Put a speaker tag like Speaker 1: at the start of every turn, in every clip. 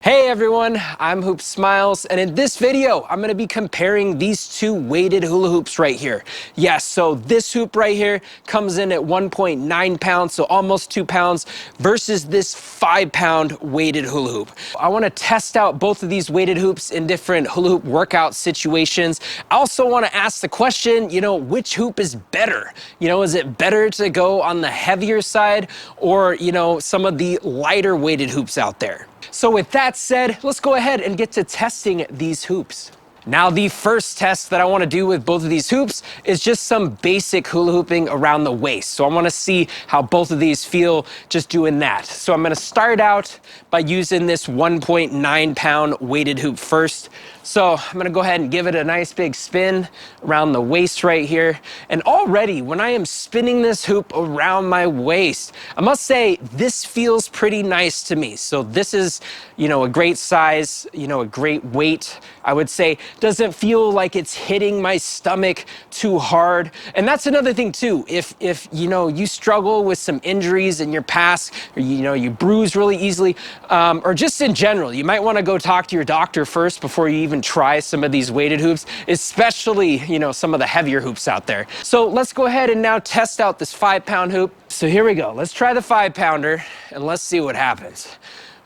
Speaker 1: Hey everyone, I'm Hoopsmiles, and in this video, I'm gonna be comparing these two weighted hula hoops right here. Yes, so this hoop right here comes in at 1.9 pounds, so almost 2 pounds, versus this 5-pound weighted hula hoop. I wanna test out both of these weighted hoops in different hula hoop workout situations. I also wanna ask the question, which hoop is better? Is it better to go on the heavier side or, some of the lighter weighted hoops out there? So with that said, let's go ahead and get to testing these hoops. Now, the first test that I want to do with both of these hoops is just some basic hula hooping around the waist. So I want to see how both of these feel just doing that. So I'm going to start out by using this 1.9 pound weighted hoop first. So I'm going to go ahead and give it a nice big spin around the waist right here. And already when I am spinning this hoop around my waist, I must say this feels pretty nice to me. So this is, a great size, a great weight, I would say. Doesn't feel like it's hitting my stomach too hard. And that's another thing too. If you struggle with some injuries in your past, or you bruise really easily, or just in general, you might want to go talk to your doctor first before you even try some of these weighted hoops, especially, some of the heavier hoops out there. So let's go ahead and now test out this 5-pound hoop. So here we go. Let's try the 5-pounder and let's see what happens.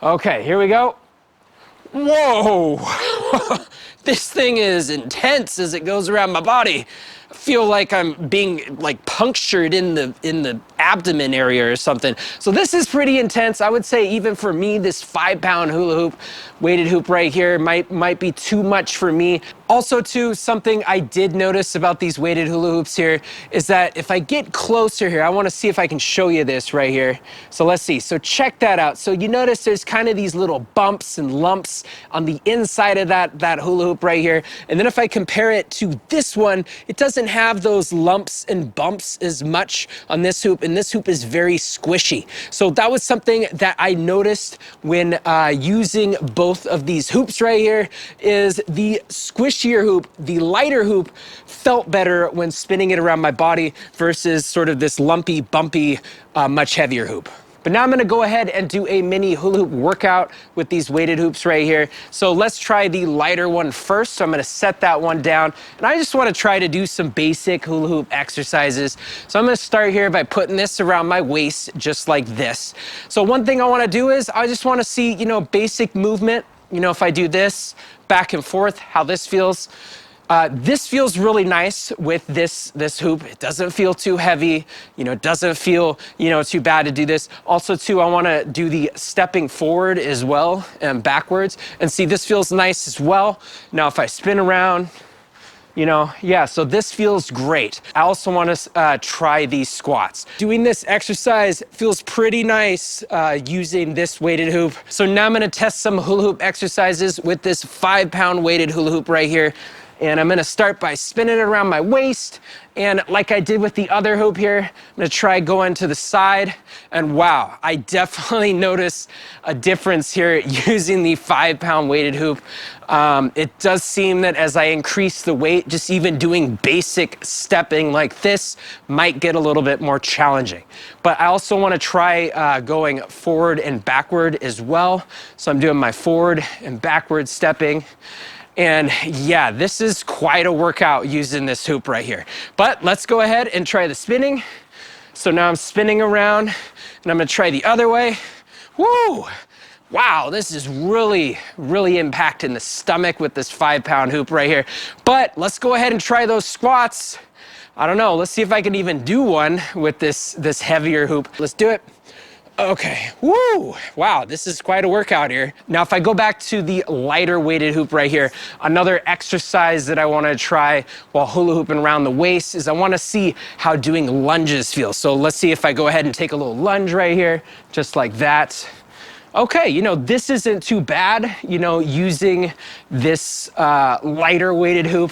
Speaker 1: Okay, here we go. Whoa! This thing is intense as it goes around my body. I feel like I'm being punctured in the abdomen area or something. So this is pretty intense. I would say even for me, this 5-pound hula hoop, weighted hoop right here might be too much for me. Also too, something I did notice about these weighted hula hoops here is that if I get closer here, I want to see if I can show you this right here. So let's see. So check that out. So you notice there's kind of these little bumps and lumps on the inside of that hula hoop right here. And then if I compare it to this one, it doesn't have those lumps and bumps as much on this hoop, and this hoop is very squishy. So that was something that I noticed when using both of these hoops right here, is the squishier hoop, the lighter hoop, felt better when spinning it around my body versus sort of this lumpy, bumpy, much heavier hoop. But now I'm gonna go ahead and do a mini hula hoop workout with these weighted hoops right here. So let's try the lighter one first. So I'm gonna set that one down. And I just wanna try to do some basic hula hoop exercises. So I'm gonna start here by putting this around my waist, just like this. So one thing I wanna do is, I just wanna see, basic movement. If I do this, back and forth, how this feels. This feels really nice with this hoop. It doesn't feel too heavy. It doesn't feel, too bad to do this. Also too, I want to do the stepping forward as well and backwards. And see, this feels nice as well. Now, if I spin around, so this feels great. I also want to try these squats. Doing this exercise feels pretty nice using this weighted hoop. So now I'm going to test some hula hoop exercises with this 5-pound weighted hula hoop right here. And I'm gonna start by spinning it around my waist. And like I did with the other hoop here, I'm gonna try going to the side. And wow, I definitely notice a difference here using the 5-pound weighted hoop. It does seem that as I increase the weight, just even doing basic stepping like this might get a little bit more challenging. But I also wanna try going forward and backward as well. So I'm doing my forward and backward stepping. And yeah, this is quite a workout using this hoop right here. But let's go ahead and try the spinning. So now I'm spinning around and I'm gonna try the other way. Woo! Wow, this is really, really impacting the stomach with this 5-pound hoop right here. But let's go ahead and try those squats. I don't know, let's see if I can even do one with this heavier hoop. Let's do it. Okay, woo! Wow, this is quite a workout here. Now, if I go back to the lighter weighted hoop right here, another exercise that I wanna try while hula hooping around the waist is I wanna see how doing lunges feel. So let's see if I go ahead and take a little lunge right here, just like that. Okay, this isn't too bad, using this lighter weighted hoop,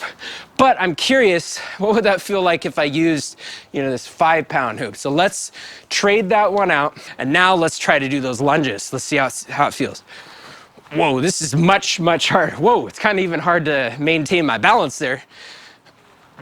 Speaker 1: but I'm curious, what would that feel like if I used, this 5-pound hoop? So let's trade that one out, and now let's try to do those lunges. Let's see how it feels. Whoa, this is much, much harder. Whoa, it's kind of even hard to maintain my balance there.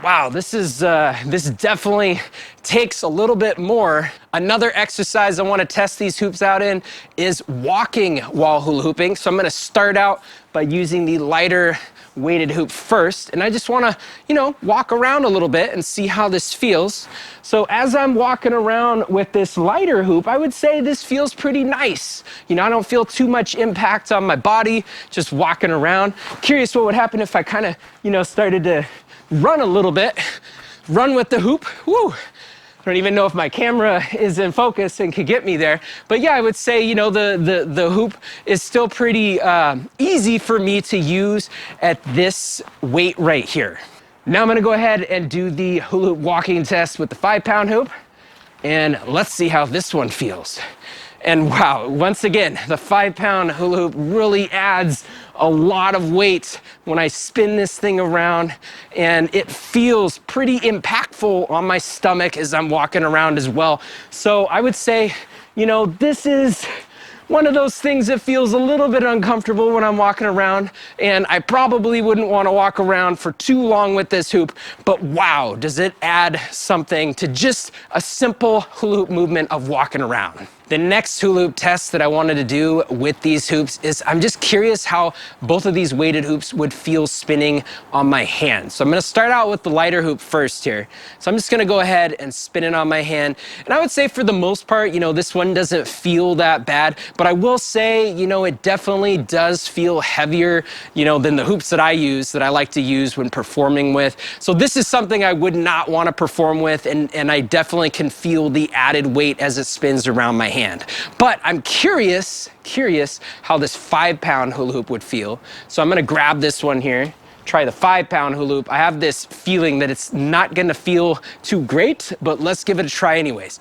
Speaker 1: Wow, this definitely takes a little bit more. Another exercise I want to test these hoops out in is walking while hula hooping. So I'm going to start out by using the lighter weighted hoop first, and I just want to, you know, walk around a little bit and see how this feels. So as I'm walking around with this lighter hoop, I would say this feels pretty nice. You know, I don't feel too much impact on my body just walking around. Curious what would happen if I kind of, you know, started to run a little bit, run with the hoop. Woo! I don't even know if my camera is in focus and could get me there. But yeah, I would say, you know, the hoop is still pretty easy for me to use at this weight right here. Now I'm gonna go ahead and do the hula hoop walking test with the 5-pound hoop. And let's see how this one feels. And wow, once again, the 5-pound hula hoop really adds a lot of weight when I spin this thing around, and it feels pretty impactful on my stomach as I'm walking around as well. So I would say, you know, this is one of those things that feels a little bit uncomfortable when I'm walking around, and I probably wouldn't want to walk around for too long with this hoop, but wow, does it add something to just a simple hula hoop movement of walking around. The next hula hoop test that I wanted to do with these hoops is I'm just curious how both of these weighted hoops would feel spinning on my hand. So I'm gonna start out with the lighter hoop first here. So I'm just gonna go ahead and spin it on my hand. And I would say for the most part, you know, this one doesn't feel that bad, but I will say, you know, it definitely does feel heavier, you know, than the hoops that I use, that I like to use when performing with. So this is something I would not want to perform with, and I definitely can feel the added weight as it spins around my hand. But I'm curious how this 5-pound hula hoop would feel. So I'm gonna grab this one here, try the 5-pound hula hoop. I have this feeling that it's not gonna feel too great, but let's give it a try anyways.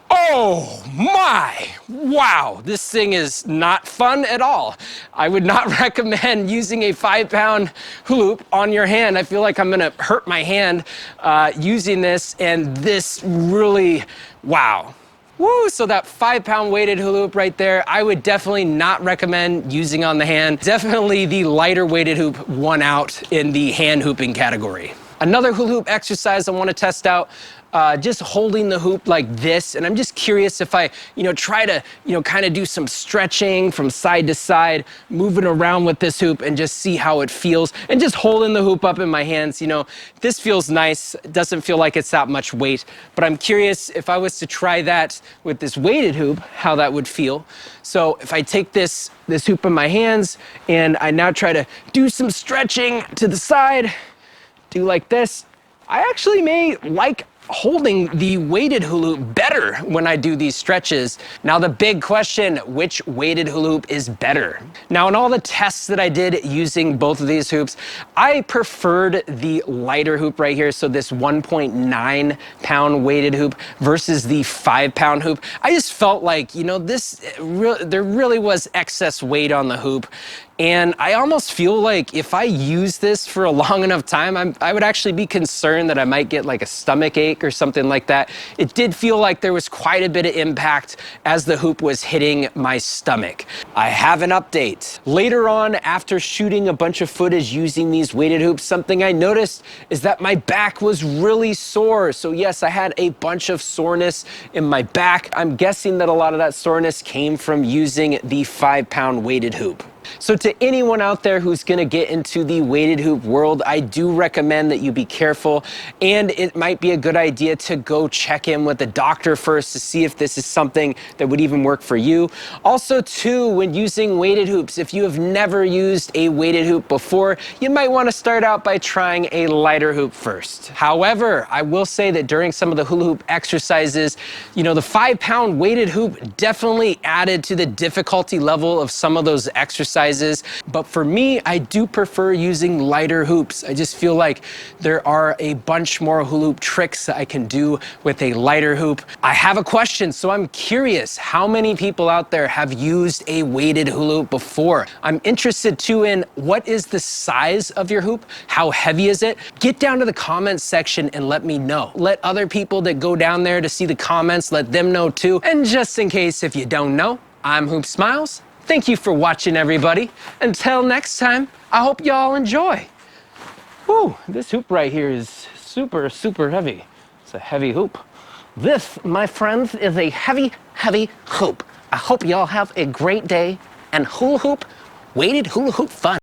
Speaker 1: Oh my, wow, this thing is not fun at all. I would not recommend using a 5-pound hula hoop on your hand. I feel like I'm gonna hurt my hand using this, and this really, wow. Woo, so that 5-pound weighted hula hoop right there, I would definitely not recommend using on the hand. Definitely the lighter weighted hoop won out in the hand hooping category. Another hula hoop exercise I want to test out, just holding the hoop like this, and I'm just curious if I, you know, try to, you know, kind of do some stretching from side to side, moving around with this hoop and just see how it feels, and just holding the hoop up in my hands. You know, this feels nice. It doesn't feel like it's that much weight, but I'm curious if I was to try that with this weighted hoop, how that would feel. So if I take this hoop in my hands and I now try to do some stretching to the side, do like this, I actually may like holding the weighted hula hoop better when I do these stretches. Now the big question, which weighted hula hoop is better? Now in all the tests that I did using both of these hoops, I preferred the lighter hoop right here, so this 1.9 pound weighted hoop versus the 5-pound hoop. I just felt like, you know, there really was excess weight on the hoop. And I almost feel like if I use this for a long enough time, I would actually be concerned that I might get like a stomach ache or something like that. It did feel like there was quite a bit of impact as the hoop was hitting my stomach. I have an update. Later on, after shooting a bunch of footage using these weighted hoops, something I noticed is that my back was really sore. So yes, I had a bunch of soreness in my back. I'm guessing that a lot of that soreness came from using the 5-pound weighted hoop. So to anyone out there who's gonna get into the weighted hoop world, I do recommend that you be careful, and it might be a good idea to go check in with a doctor first to see if this is something that would even work for you. Also too, when using weighted hoops, if you have never used a weighted hoop before, you might wanna start out by trying a lighter hoop first. However, I will say that during some of the hula hoop exercises, you know, the 5-pound weighted hoop definitely added to the difficulty level of some of those exercises. But for me, I do prefer using lighter hoops. I just feel like there are a bunch more hula hoop tricks that I can do with a lighter hoop. I have a question, so I'm curious, how many people out there have used a weighted hula hoop before? I'm interested too in what is the size of your hoop? How heavy is it? Get down to the comments section and let me know. Let other people that go down there to see the comments, let them know too. And just in case if you don't know, I'm Hoopsmiles. Thank you for watching, everybody. Until next time, I hope y'all enjoy. Woo, this hoop right here is
Speaker 2: super, super heavy. It's a heavy hoop. This, my friends, is a heavy, heavy hoop. I hope y'all have a great day and hula hoop, weighted hula hoop fun.